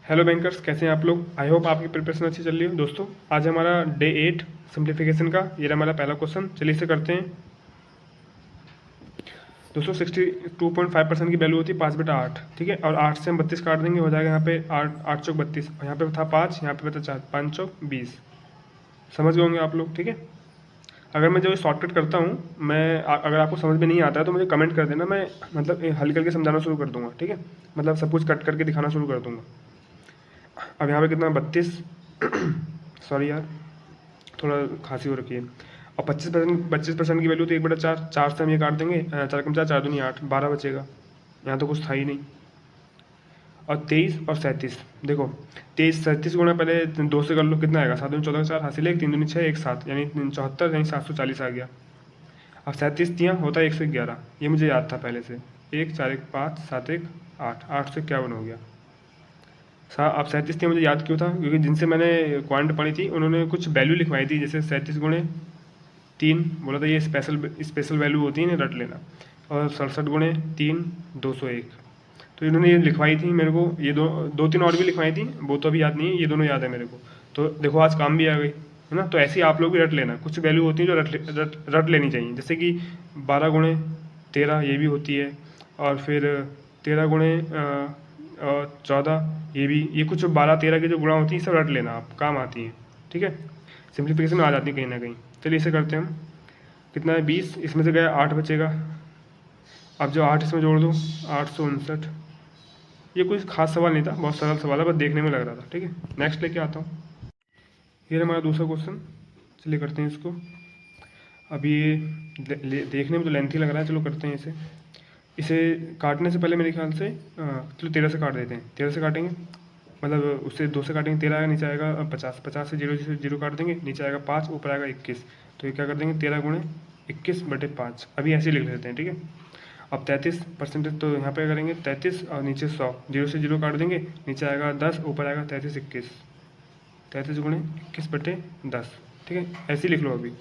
Hello bankers, कैसे हैं आप लोग। आई होप आपकी प्रिपरेशन अच्छी चल रही हो। दोस्तों आज हमारा डे 8 सिंप्लीफिकेशन का ये रहा हमारा पहला क्वेश्चन। चलिए इसे करते हैं। दोस्तों 62.5% की वैल्यू होती है 5/8, ठीक है। और 8 से हम 32 काट देंगे, हो जाएगा यहाँ पे 8 चौक 32, और यहाँ पे था 5, यहाँ पे था 4, 5 चौक 20। समझ गए होंगे आप लोग, ठीक है। अगर मैं जो शॉर्टकट करता हूँ, अगर आपको समझ में नहीं आता है तो मुझे कमेंट कर देना, मैं मतलब हल्के हल्के समझाना शुरू कर दूंगा, ठीक है। मतलब सब कुछ कट करके दिखाना शुरू कर दूंगा। अब यहाँ पे कितना 32 सॉरी यार, थोड़ा खांसी हो रखी है। और 25% की वैल्यू तो 1/4, 4 से हम ये काट देंगे, 4 कम 4, 4 दूनी 8, 12 बचेगा। यहाँ तो कुछ था ही नहीं। और 23 और 37, देखो 23 37 गुणा पहले 2 से कर लो, कितना आएगा 7 दूनी 14 4 हासिल 1, 3 दूनी 6 1 7, यानी 74, यानी 740 आ गया। अब 37 दिया होता है 111, ये मुझे याद था पहले से। 1 4 1 5 7 1 8, 851 हो गया। अब 37 थी, मुझे याद क्यों था, क्योंकि जिनसे मैंने क्वांट पढ़ी थी उन्होंने कुछ वैल्यू लिखवाई थी, जैसे 37 गुणे 3 बोला था, ये स्पेशल वैल्यू होती है, रट लेना। और 67 गुणे 3 201, तो इन्होंने ये लिखवाई थी मेरे को। ये दो तीन और भी लिखवाई थी, वो तो अभी याद नहीं है, ये दोनों याद है मेरे को। तो देखो आज काम भी आ गई, है ना। तो ऐसे ही आप लोग भी रट लेना, कुछ वैल्यू होती है जो रट लेनी चाहिए। जैसे कि 12 गुणे 13 ये भी होती है, और फिर 13 गुणे 14 ये भी, ये कुछ 12 13 की जो गुणा होती है सब रट लेना, आप काम आती हैं, ठीक है। सिंप्लीफिकेशन में आ जाती है कहीं ना कहीं। चलिए इसे करते हैं हम। कितना है 20, इसमें से गया 8 बचेगा। अब जो 8 इसमें जोड़ दो, 859। ये कोई खास सवाल नहीं था, बहुत सरल सवाल है, बस देखने में लग रहा था, ठीक है। नेक्स्ट लेके आता हूँ। ये हमारा दूसरा क्वेश्चन। चलिए करते हैं इसको। अभी ये देखने में तो लेंथी लग रहा है, चलो करते हैं इसे। इसे काटने से पहले मेरे ख्याल से चलो 13 से काट देते हैं। 13 से काटेंगे, मतलब उससे 2 से काटेंगे, 13 आएगा, नीचे आएगा 50, 50 से 0 काट देंगे, नीचे आएगा 5, ऊपर आएगा 21। तो ये क्या कर देंगे 13 गुणे 21/5, अभी ऐसे ही लिख लेते हैं, ठीक है। अब 33%, तो यहाँ पे करेंगे 33 और नीचे 100, 0 से 0 काट देंगे, नीचे आएगा 10, ऊपर आएगा 33 21, 33 गुणे 21/10, ठीक है। ऐसे ही लिख लो अभी।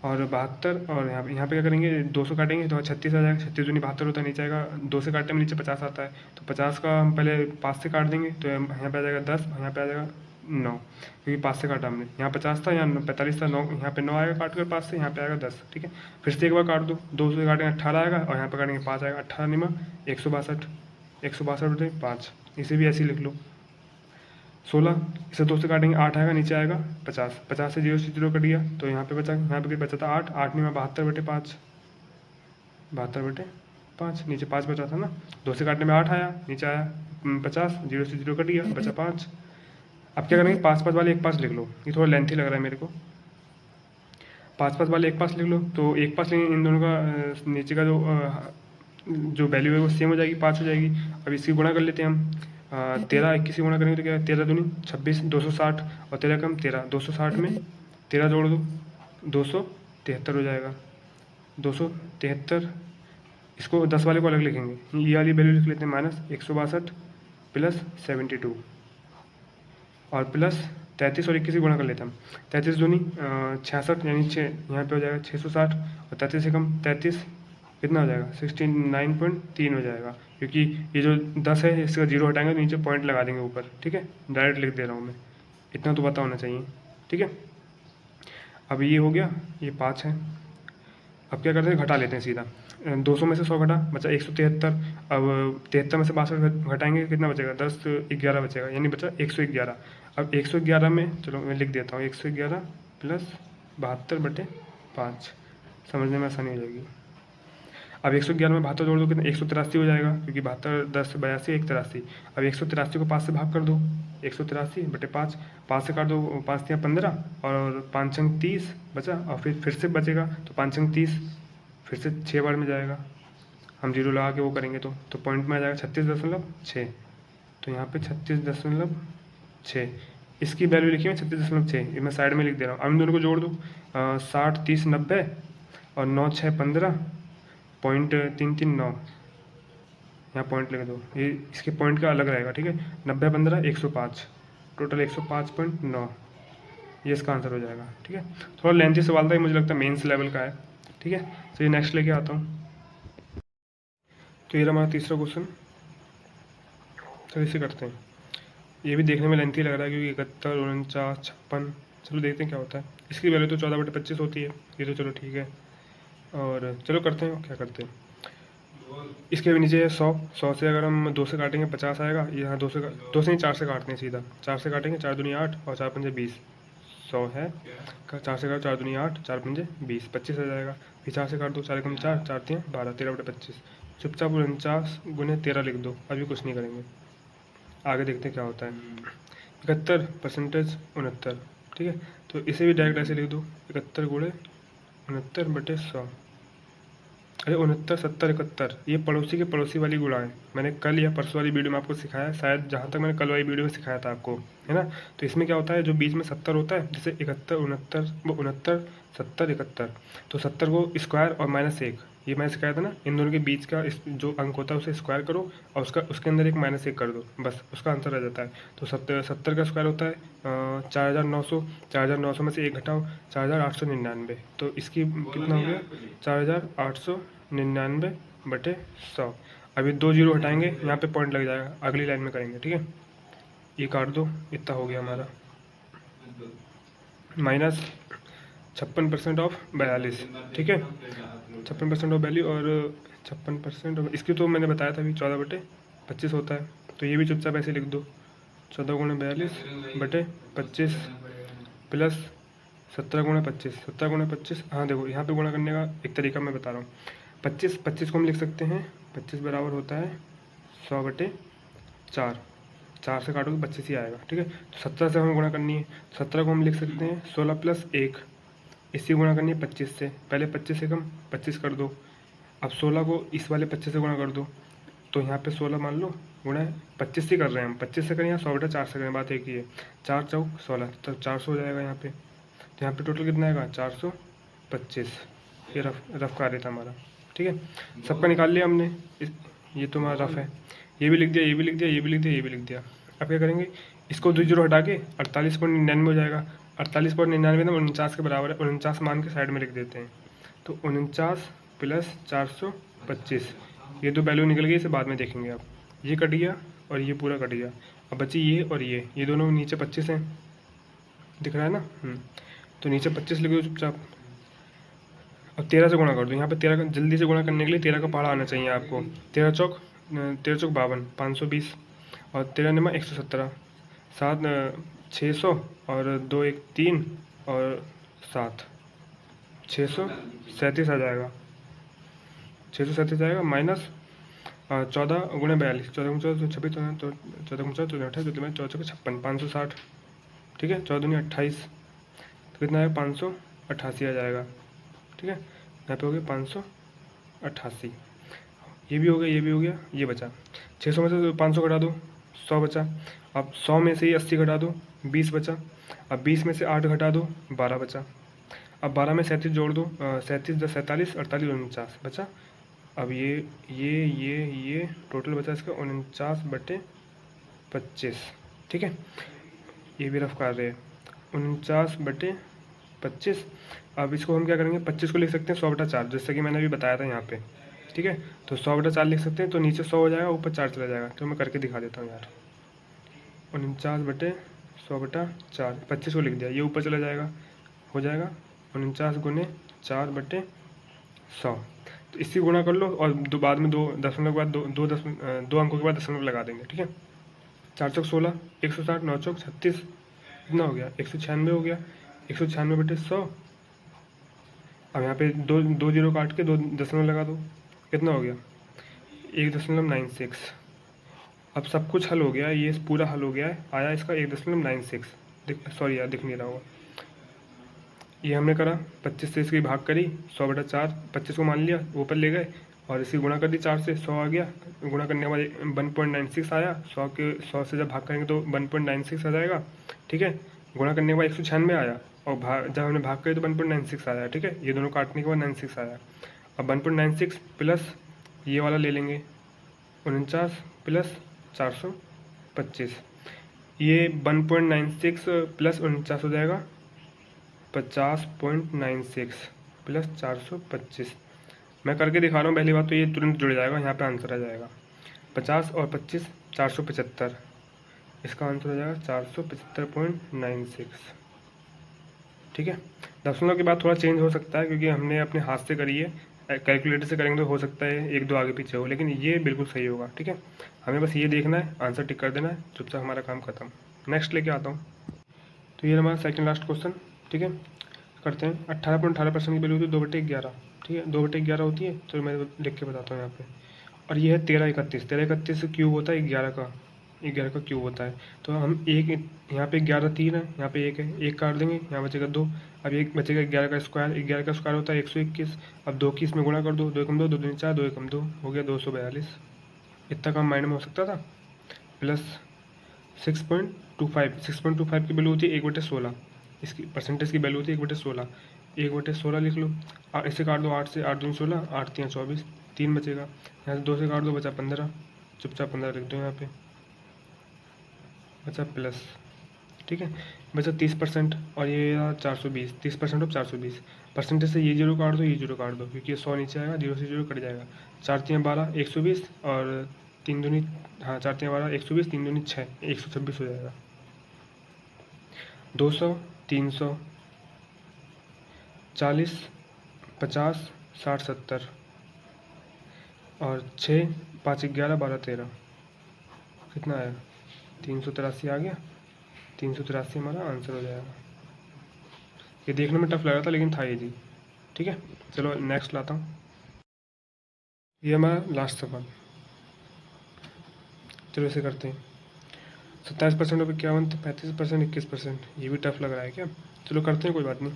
और 72, और यहाँ पे क्या करेंगे 200 काटेंगे तो 36 आ जाएगा, 36 दूनी 72 होता है, नीचे आएगा 2 से काटने में नीचे 50 आता है, तो 50 का हम पहले 5 से काट देंगे, तो यहाँ पे आ जाएगा 10, और यहाँ पे आ जाएगा 9, क्योंकि 5 से काटा हमने। यहाँ 50 था, यहाँ 45 था, 9 यहाँ पे 9 आएगा काट कर 5 से, यहाँ पे आएगा 10, ठीक है। फिर से एक बार काट दो, 2 से काटेंगे 18 आएगा, और यहाँ पे काटेंगे 5 आएगा, 18 निमा 162, 162/5, इसे भी ऐसे ही लिख लो। 16, इसे 2 से काटेंगे 8 आएगा, नीचे आएगा 50, 50 से 0 कट गया, तो यहाँ पे बचा, यहाँ पे बचा था 8, 8 में 72/5, 72/5, नीचे 5 बचा था ना। 2 से काटने में 8 आया, नीचे आया 50, 0 कट गया, बचा 5। अब क्या करेंगे 5 5 वाले 1 5 लिख लो, ये थोड़ा लेंथी लग रहा है मेरे को। 5 5 वाले 1 5 लिख लो, तो 1 5 लेंगे, इन दोनों का नीचे का जो वैल्यू है वो सेम हो जाएगी, 5 हो जाएगी। अब इसकी गुणा कर लेते हैं हम। 13 21 से गुणा करेंगे तो क्या है, 13 दूनी 26, 260, और 13 कम 13, 260 में 13 जोड़ दो, 273 हो जाएगा। 273, इसको 10 वाले को अलग लिखेंगे, ये वाली वैल्यू लिख लेते हैं -162 प्लस 72, और प्लस 33 और 21 की गुणा कर लेते हैं हम। 33 दूनी 66, यानी 6, यहाँ पे हो जाएगा 660, और 33 से कम 33 कितना हो जाएगा 69.3 हो जाएगा, क्योंकि ये जो 10 है इसका 0 हटाएंगे तो नीचे पॉइंट लगा देंगे ऊपर, ठीक है। डायरेक्ट लिख दे रहा हूँ मैं, इतना तो पता होना चाहिए, ठीक है। अब ये हो गया, ये 5 है। अब क्या करते हैं घटा लेते हैं सीधा। 200 में से 100 घटा, बचा 173। अब 73 में से 62 घटाएंगे, कितना बचेगा 10 11 बचेगा, यानी बचा 111। अब 111 में, चलो मैं लिख देता हूँ, 111 प्लस 72/5, समझने में आसानी हो जाएगी। अब 111 में 72 जोड़ दो, कितना 183 हो जाएगा, क्योंकि 72 10 82 183। अब 183 को 5 से भाग कर दो, 183/5, 5 से काट दो, 5 या 15, और 5 अंक 30 बचा, और फिर से बचेगा, तो 5 अंक 30 फिर से 6 बार में जाएगा। हम 0 लगा के वो करेंगे तो पॉइंट में आ जाएगा 36.6, तो यहाँ पे 36.6, इसकी वैल्यू लिखी है 36.6, ये मैं साइड में लिख दे रहा हूँ। अब इन दोनों को जोड़ दो, 60 30 90, और 9 6 15, 0.339, यहाँ पॉइंट लगा दो, ये इसके पॉइंट का अलग रहेगा, ठीक है। 90 15 105, टोटल 105.9, ये इसका आंसर हो जाएगा, ठीक है। थोड़ा लेंथी सवाल था, मुझे लगता है मेंस लेवल का है, ठीक है। तो ये नेक्स्ट लेके आता हूँ। तो ये हमारा तीसरा क्वेश्चन, तो इसे करते हैं। ये भी देखने में लेंथी लग रहा है क्योंकि 71, 49, 56। चलो देखते हैं क्या होता है। इसकी वैल्यू तो 14/25 होती है, ये तो चलो ठीक है। और चलो करते हैं, क्या करते हैं। इसके भी नीचे है 100। 100 से अगर हम 2 से काटेंगे 50 आएगा। यहाँ 2 से नहीं 4 से काटते हैं सीधा। 4 से काटेंगे, 4 दूनी 8 और 4 पंजे 20। 100 है, 4 से काटो 4 दूनी 8, 4 पंजे 20, 25 आ जाएगा। फिर 4 से काट दो, 4 एकम 4, 4 3 12, 13/25। चुपचाप 49 गुने 13 लिख दो, अभी कुछ नहीं करेंगे, आगे देखते हैं क्या होता है। 71 परसेंटेज 69, ठीक है। तो इसे भी डायरेक्ट ऐसे लिख दो, 71 गुणे 69/100। अरे 69, 70, 71, ये पड़ोसी के पड़ोसी वाली गुणा है। मैंने कल या परसों वाली वीडियो में आपको सिखाया, शायद जहाँ तक मैंने कल वाली वीडियो में सिखाया था आपको, है ना। तो इसमें क्या होता है, जो बीच में 70 होता है, जैसे 71, 69, 69, 70, 71, तो 70 को स्क्वायर और -1, ये मैंने सिखाया था ना, इन दोनों के बीच का जो अंक होता है उसे स्क्वायर करो और उसके अंदर एक -1 कर दो, बस उसका आंसर रह जाता है। तो 70 का स्क्वायर होता है 4900, 4900 में से 1 घटाओ 4899, तो इसकी कितना हो गया 4899/100। अभी 2 जीरो हटाएंगे, यहाँ पे पॉइंट लग जाएगा, अगली लाइन में करेंगे, ठीक है। ये काट दो, इतना हो गया हमारा -56% ऑफ 42, ठीक है। 56% ऑफ वैल्यू और 56% ऑफ, इसकी तो मैंने बताया था अभी 14/25 होता है। तो ये भी चुपचाप ऐसे लिख दो, 14 गुणे 42/25 प्लस 17 गुणे 25, 17 गुणे 25। हाँ देखो, यहाँ पे गुणा करने का एक तरीका मैं बता रहा हूँ। 25 को हम लिख सकते हैं, 25 बराबर होता है 100/4, 4 से काटोगे 25 ही आएगा, ठीक है। तो 17 से हमें गुणा करनी है। 17 को हम लिख सकते हैं 16 + 1, इससे गुणा करनी है 25 से। पहले 25 से कम 25 कर दो, अब 16 को इस वाले 25 से गुणा कर दो। तो यहाँ पे 16 मान लो गुणा 25 से कर रहे हैं हम, 25 से करें या 100/4 से करें, बात एक ही है। 4 चौक 16, तो 400 हो जाएगा यहाँ पे। तो यहाँ पे टोटल कितना आएगा 425। ये रफ कार्य था हमारा, ठीक है। सबका निकाल लिया हमने, ये तो हमारा रफ है। ये भी लिख दिया, ये भी लिख दिया, ये भी लिख दिया, ये भी लिख दिया। अब क्या करेंगे, इसको 2 जीरो हटा के 48.99 हो जाएगा। 48.99 ना 49 के बराबर है, 49 मान के साइड में लिख देते हैं। तो 49 + 425, ये दो वैल्यू निकल गई, इसे बाद में देखेंगे आप। ये कट गया और ये पूरा कट गया। अब बची ये और ये दोनों नीचे 25 हैं, दिख रहा है ना। तो नीचे 25 लिख दो चुपचाप। अब 13 से गुणा कर दो, यहाँ पे 13 का जल्दी से गुणा करने के लिए 13 का पहाड़ा आना चाहिए आपको। 13 चौक 52, 520 और 13 निमा 117, 7 600 और 2 1 3 और 7 637 आ जाएगा। 637 आएगा माइनस 14 गुणे 42, 14 14 26, 14 14 28, 14 56, 560, ठीक है। 14 दूनी 28, तो कितना है 588 आ जाएगा, ठीक है। यहाँ पे हो गया 588। ये भी हो गया, ये भी हो गया, ये बचा 600 में से 500 घटा दो, 100 बचा। अब 100 में से ही 80 घटा दो, 20 बचा। अब 20 में से 8 घटा दो, 12 बचा। अब 12 में 37 जोड़ दो, 37 10 47, 48 49 बचा। अब ये टोटल बचा इसका 49/25, ठीक है। ये भी रफ कर रहे हैं 49/25। अब इसको हम क्या करेंगे, 25 को लिख सकते हैं 100/4, जैसे कि मैंने अभी बताया था यहाँ पे, ठीक है। तो 100/4 लिख सकते हैं, तो नीचे 100 हो जाएगा, ऊपर 4 चला जाएगा। तो मैं करके दिखा देता हूँ यार। 49/100/4, 25 को लिख दिया, ये ऊपर चला जाएगा, हो जाएगा 49 गुने 4/100। तो इससे गुणा कर लो और बाद में 2 दशमलव के बाद 2 अंकों के बाद दशमलव लगा देंगे, ठीक है। 4 चौक 16, 160, 9 चौक 36, कितना हो गया 196 हो गया। 196/100। अब यहाँ पे दो जीरो काट के 2 दशमलव लगा दो, कितना हो गया 1.96। अब सब कुछ हल हो गया, ये पूरा हल हो गया है, आया इसका 1.96। सॉरी यार, दिख नहीं रहा होगा। ये हमने करा 25 से इसकी भाग करी, 100/4, 25 को मान लिया, ऊपर ले गए और इसकी गुणा कर दी, 4 से 100 आ गया। गुणा करने के बाद 1.96 आया, 100 से जब भाग करेंगे तो 1.96 आ जाएगा, ठीक है। गुणा करने के बाद 196 आया और जब हमने भाग करी तो 1.96 आया, ठीक है। ये दोनों काटने के बाद 96 आया। अब 1.96 प्लस ये वाला ले लेंगे 49 + 425, ये 1.96 प्लस 49 हो जाएगा 50.96 प्लस 425। मैं करके दिखा रहा हूँ, पहली बात तो ये तुरंत जुड़ जाएगा, यहाँ पे आंसर आ जाएगा 50 और 25 475, इसका आंसर हो जाएगा 475.96। ठीक है, दशमलव के बाद थोड़ा चेंज हो सकता है क्योंकि हमने अपने हाथ से करी है, कैलकुलेटर से करेंगे तो हो सकता है एक दो आगे पीछे हो, लेकिन ये बिल्कुल सही होगा। ठीक है, हमें बस ये देखना है, आंसर टिक कर देना है, चुपचाप हमारा काम खत्म। नेक्स्ट लेके आता हूँ। तो ये हमारा सेकंड लास्ट क्वेश्चन। ठीक है, करते हैं। 18.18% की वैल्यू होती है 2/11। ठीक है, 2/11 होती है, तो मैं लिख के बताता हूँ यहाँ पे। और ये है 1331। 1331 क्यूब होता है 11 का क्यूब होता है। तो हम एक यहाँ पे 11 3 है, यहाँ पे एक है, एक काट देंगे, यहाँ बचेगा 2। अब एक बचेगा 11 का स्क्वायर। 11 का स्क्वायर होता है 121। अब 2 की इसमें गुणा कर दो, 2 एकम 2, 2 दूनी 4, 2 एकम 2, हो गया 242। इतना काम माइंड में हो सकता था। प्लस 6.25। 6.25 की वैल्यू होती है 1/16। इसकी परसेंटेज की वैल्यू होती है 1/16। 1/16 लिख लो। इससे काट दो 8 से, 8 दूनी 16, 8 3 24, 3 बचेगा। यहाँ से 2 से काट दो, बचा 15। चुपचाप 15 लिख दो यहाँ पे, बचा प्लस। ठीक है, बचा 30%। और ये 420, 30% ऑफ 420। परसेंटेज से ये जीरो काट दो, ये जीरो काट दो, क्योंकि ये 100 नीचे आएगा, जीरो से जीरो कट जाएगा। 4 3 12, 120, और 3 दूनी, हाँ 4 3 12, 120, 3 दूनी 6, 126 हो जाएगा। 200, 300, 40, 50, 60, 70, और 6 5 11 12 13, कितना आया? 383 आ गया। 383 हमारा आंसर हो जाएगा। ये देखने में टफ लग रहा था, लेकिन था ये जी। ठीक है, चलो नेक्स्ट लाता हूँ। ये हमारा लास्ट सवाल। चलो इसे करते हैं। 27% और 51, 35%, 21%। ये भी टफ लग रहा है क्या? चलो करते हैं, कोई बात नहीं।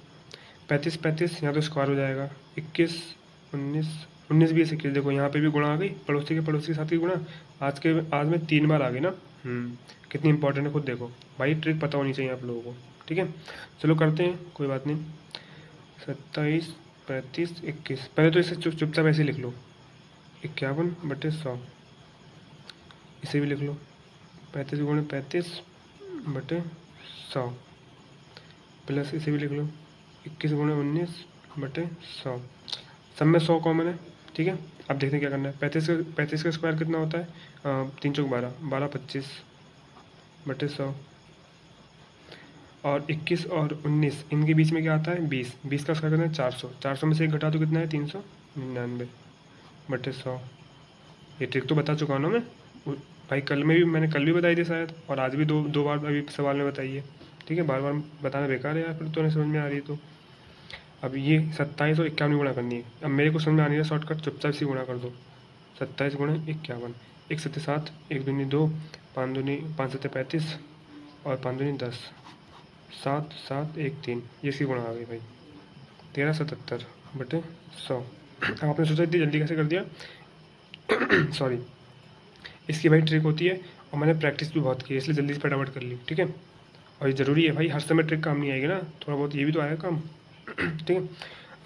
35 35, यहाँ तो स्क्वायर हो जाएगा। 21 19, 19 20 21। देखो यहाँ पे भी गुणा आ गई, पड़ोसी के साथ ही गुणा। आज में 3 बार आ गई ना। कितनी इंपॉर्टेंट है खुद देखो भाई, ट्रिक पता होनी चाहिए आप लोगों को। ठीक है, चलो करते हैं, कोई बात नहीं। 27 35 21। पहले तो इसे चुपचाप ऐसे लिख लो, 51/100। इसे भी लिख लो, 35 गुणे 35/100। प्लस इसे भी लिख लो, 21 गुणे 19/100। सब में 100 कॉमन है। ठीक है, अब देखते हैं क्या करना है। 35 का स्क्वायर कितना होता है? 3 चौक 12, 12 25/100। और 21 और 19 इनके बीच में क्या आता है? 20। 20 का स्क्वायर कितना है? 400। 400 में से एक घटा तो कितना है? 399/100। ये ट्रिक तो बता चुका हूँ ना मैं भाई, मैंने कल भी बताई थी शायद, और आज भी दो बार अभी सवाल में बताई है। ठीक है, बार बार बताना बेकार है यार, फिर तो नहीं समझ में आ रही है तो। अब ये 27 और 51 गुणा करनी है। अब मेरे को समझ में आ रही है शॉर्टकट, चुपचाप से गुणा कर दो। 27 गुणे 51, 1 7 7, 1 दूनी 2, 5 दूनी 5 7 35, और 5 दूनी 10, 7 7 1 3। ये इसकी गुणा आ गई भाई, 1377/100। अब आपने सोचा इतनी जल्दी कैसे कर दिया? सॉरी, इसकी भाई ट्रिक होती है, और मैंने प्रैक्टिस भी बहुत की है, इसलिए जल्दी से फटाफट कर ली। ठीक है, और ये ज़रूरी है भाई, हर समय ट्रिक काम नहीं आएगी ना, थोड़ा बहुत ये भी तो आएगा काम। ठीक है,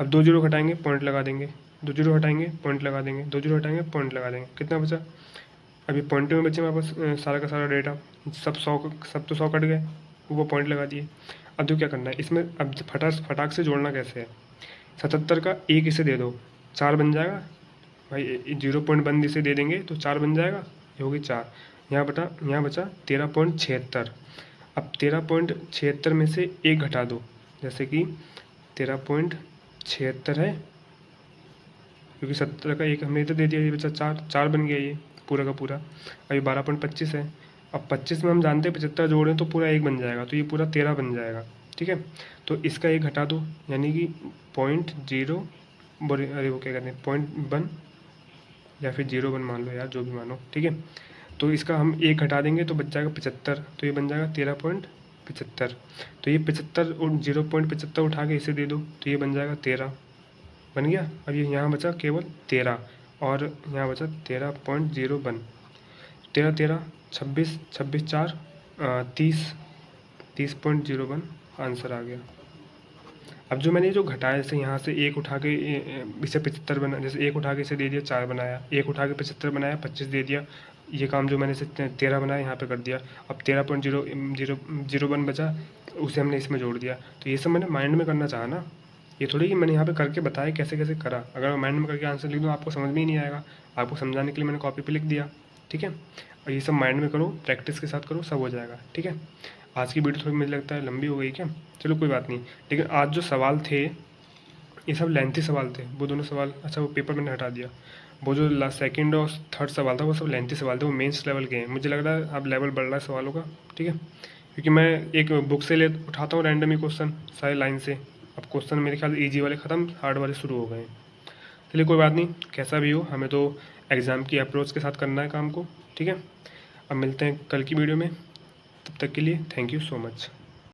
अब 2 जीरो हटाएंगे, पॉइंट लगा देंगे। 2 जीरो हटाएंगे, पॉइंट लगा देंगे। 2 जीरो हटाएंगे, पॉइंट लगा देंगे। कितना बचा? अभी पॉइंट में बचे हमारे पास सारा का सारा डेटा। सब तो 100 कट गए, वो पॉइंट लगा दिए। अब तो क्या करना है इसमें? अब फटाक से जोड़ना कैसे है? 77 का एक इसे दे दो, 4 बन जाएगा भाई। 0 पॉइंट बंद इसे दे देंगे तो 4 बन जाएगा, ये होगी 4। यहाँ बचा 13.76। अब 13.76 में से एक घटा दो, जैसे कि 13.76 है, क्योंकि 70 का एक हमने इधर दे दिया, ये बचा 4 बन गया ये पूरा का पूरा। अभी 12.25 है। अब 25 में हम जानते हैं 75 जोड़ें तो पूरा 1 बन जाएगा, तो ये पूरा 13 बन जाएगा। ठीक है, तो इसका 1 घटा दो, यानी कि 0.0, अरे वो क्या कहते हैं, 0.1 या फिर 0.1 मान लो यार, जो भी मानो। ठीक है, तो इसका हम 1 घटा देंगे तो बच जाएगा 75, तो ये बन जाएगा 13.75। तो ये 75 और 0.75 उठा के इसे दे दो, तो ये बन जाएगा 13 बन गया। अब ये यहाँ बचा केवल 13, और यहाँ बचा 13.01। 13 13 26, 26 4 30, 30.01 आंसर आ गया। अब जो मैंने जो घटाया, जैसे यहाँ से 1 उठा के इसे 75 बना, जैसे 1 उठा के इसे दे दिया 4 बनाया, 1 उठा के 75 बनाया 25 दे दिया, ये काम जो मैंने इसे 13 बनाया यहाँ पे कर दिया। अब 13.001 बचा, उसे हमने इसमें जोड़ दिया। तो ये सब मैंने माइंड में करना चाहा ना, ये थोड़ी कि मैंने यहाँ पे करके बताया कैसे कैसे करा। अगर मैं माइंड में करके आंसर लिख दूँ आपको समझ में ही नहीं आएगा, आपको समझाने के लिए मैंने कॉपी पे लिख दिया। ठीक है। और ये सब माइंड में करो, प्रैक्टिस के साथ करो, सब हो जाएगा, ठीक है। आज की वीडियो थोड़ी मुझे लगता है लंबी हो गई क्या, चलो कोई बात नहीं। लेकिन आज जो सवाल थे ये सब लेंथी सवाल थे, वो दोनों सवाल, अच्छा वो पेपर मैंने हटा दिया, वो जो लास्ट सेकंड और थर्ड सवाल था वो सब लेंथी सवाल थे, वो मेंस लेवल के हैं। मुझे लग रहा है अब लेवल बढ़ रहा है सवालों का, ठीक है, क्योंकि मैं एक बुक से ले उठाता हूँ रैंडम ही क्वेश्चन सारे लाइन से। अब क्वेश्चन मेरे ख्याल ईजी वाले ख़त्म, हार्ड वाले शुरू हो गए हैं। चलिए कोई बात नहीं, कैसा भी हो हमें तो एग्ज़ाम की अप्रोच के साथ करना है काम को, ठीक है। अब मिलते हैं कल की वीडियो में, तब तक के लिए थैंक यू सो मच।